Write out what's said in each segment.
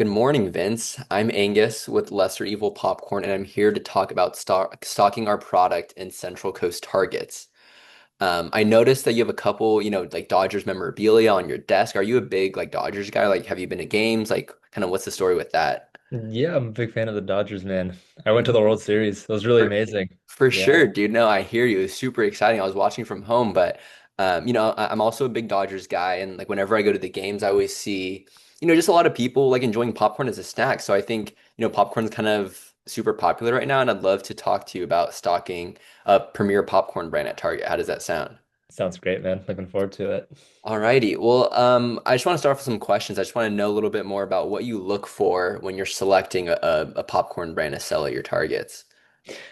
Good morning, Vince. I'm Angus with Lesser Evil Popcorn, and I'm here to talk about stocking our product in Central Coast Targets. I noticed that you have a couple, like Dodgers memorabilia on your desk. Are you a big like Dodgers guy? Like, have you been to games? Like, kind of what's the story with that? Yeah, I'm a big fan of the Dodgers, man. I went to the World Series. It was really For, amazing. for Yeah. sure, dude. No, I hear you. It's super exciting. I was watching from home, but I'm also a big Dodgers guy, and like whenever I go to the games, I always see, just a lot of people like enjoying popcorn as a snack. So I think, popcorn's kind of super popular right now, and I'd love to talk to you about stocking a premier popcorn brand at Target. How does that sound? Sounds great, man. Looking forward to it. Alrighty. Well, I just want to start off with some questions. I just want to know a little bit more about what you look for when you're selecting a popcorn brand to sell at your Targets.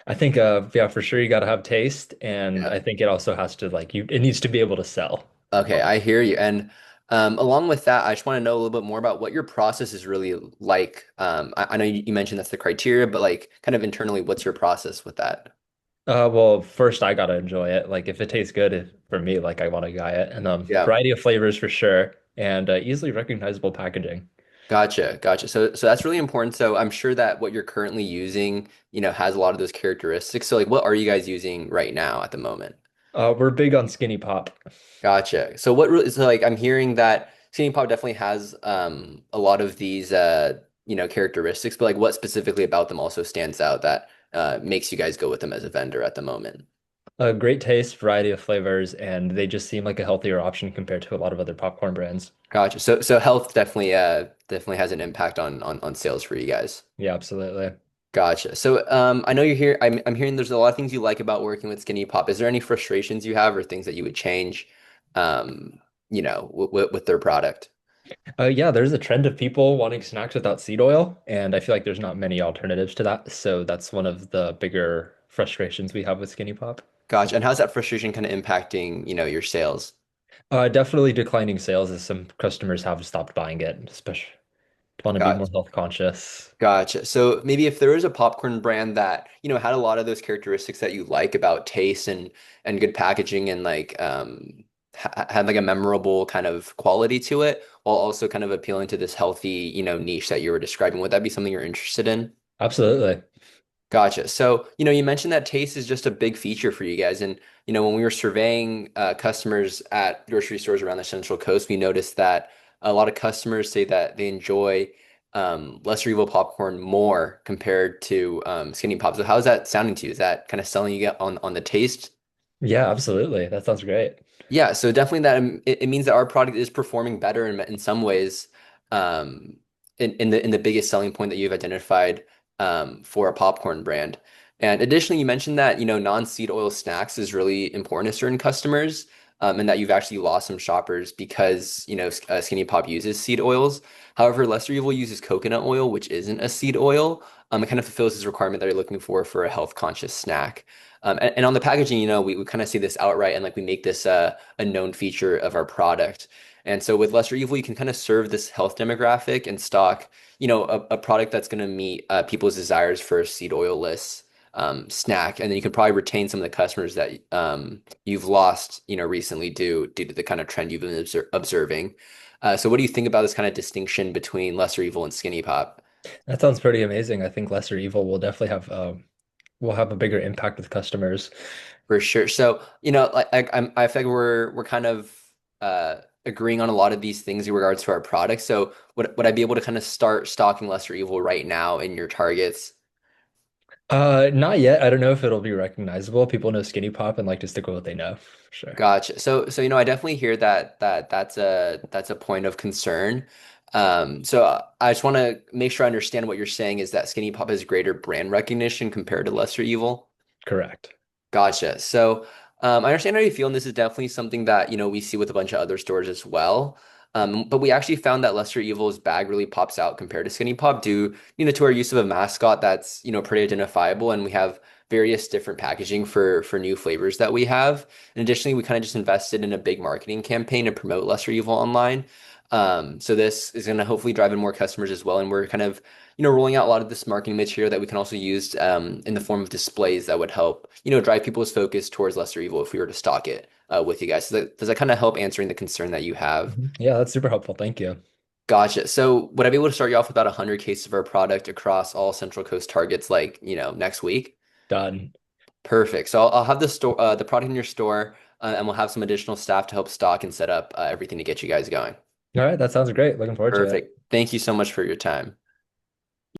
I think yeah, for sure you got to have taste, and I think it also has to it needs to be able to sell. Okay, I hear you. And along with that, I just want to know a little bit more about what your process is really like. I know you mentioned that's the criteria, but like kind of internally, what's your process with that? Well, first I gotta enjoy it. Like if it tastes good for me, like I want to buy it. And Yeah, variety of flavors for sure, and easily recognizable packaging. gotcha, gotcha. So that's really important. So I'm sure that what you're currently using, has a lot of those characteristics. So like, what are you guys using right now at the moment? We're big on Skinny Pop. Gotcha. So what really, so like I'm hearing that Skinny Pop definitely has a lot of these characteristics, but like what specifically about them also stands out that makes you guys go with them as a vendor at the moment? A great taste, variety of flavors, and they just seem like a healthier option compared to a lot of other popcorn brands. Gotcha. So health definitely has an impact on sales for you guys. Yeah, absolutely. Gotcha. So I know you're here. I'm hearing there's a lot of things you like about working with Skinny Pop. Is there any frustrations you have or things that you would change with their product? Yeah, there's a trend of people wanting snacks without seed oil, and I feel like there's not many alternatives to that. So that's one of the bigger frustrations we have with Skinny Pop. Gotcha. And how's that frustration kind of impacting, your sales? Definitely declining sales as some customers have stopped buying it, especially want to be more Gotcha. health conscious. Gotcha. So maybe if there is a popcorn brand that, had a lot of those characteristics that you like about taste and good packaging and like had like a memorable kind of quality to it, while also kind of appealing to this healthy, niche that you were describing, would that be something you're interested in? Absolutely. Gotcha. So, you mentioned that taste is just a big feature for you guys. And, when we were surveying customers at grocery stores around the Central Coast, we noticed that a lot of customers say that they enjoy Lesser Evil popcorn more compared to Skinny Pop. So how's that sounding to you? Is that kind of selling you on the taste? Yeah, absolutely. That sounds great. Yeah, so definitely that it means that our product is performing better in some ways, um, in the biggest selling point that you've identified for a popcorn brand. And additionally, you mentioned that non-seed oil snacks is really important to certain customers, and that you've actually lost some shoppers because Skinny Pop uses seed oils. However, Lesser Evil uses coconut oil, which isn't a seed oil. It kind of fulfills this requirement that you're looking for a health conscious snack. And on the packaging, we kind of see this outright and like we make this a known feature of our product. And so with Lesser Evil, you can kind of serve this health demographic and stock, a product that's going to meet people's desires for a seed oil-less snack. And then you can probably retain some of the customers that you've lost, recently due to the kind of trend you've been observing. So what do you think about this kind of distinction between Lesser Evil and Skinny Pop? That sounds pretty amazing. I think Lesser Evil will definitely have will have a bigger impact with customers. For sure. So, I feel like we're kind of agreeing on a lot of these things in regards to our products. So, would I be able to kind of start stocking Lesser Evil right now in your targets? Not yet. I don't know if it'll be recognizable. People know Skinny Pop and like to stick with what they know. Sure. Gotcha. So I definitely hear that's a point of concern. So I just want to make sure I understand what you're saying is that Skinny Pop has greater brand recognition compared to Lesser Evil. Correct. Gotcha. So I understand how you feel, and this is definitely something that we see with a bunch of other stores as well. But we actually found that Lesser Evil's bag really pops out compared to Skinny Pop due, to our use of a mascot that's pretty identifiable, and we have various different packaging for new flavors that we have. And additionally, we kind of just invested in a big marketing campaign to promote Lesser Evil online. So this is going to hopefully drive in more customers as well, and we're kind of rolling out a lot of this marketing material that we can also use in the form of displays that would help, drive people's focus towards Lesser Evil if we were to stock it with you guys. So does that kind of help answering the concern that you have? Yeah, that's super helpful. Thank you. Gotcha. So would I be able to start you off with about 100 cases of our product across all Central Coast targets, like, next week? Done. Perfect. So I'll have the product in your store, and we'll have some additional staff to help stock and set up everything to get you guys going. All right, that sounds great. Looking forward to it. Perfect. Thank you so much for your time.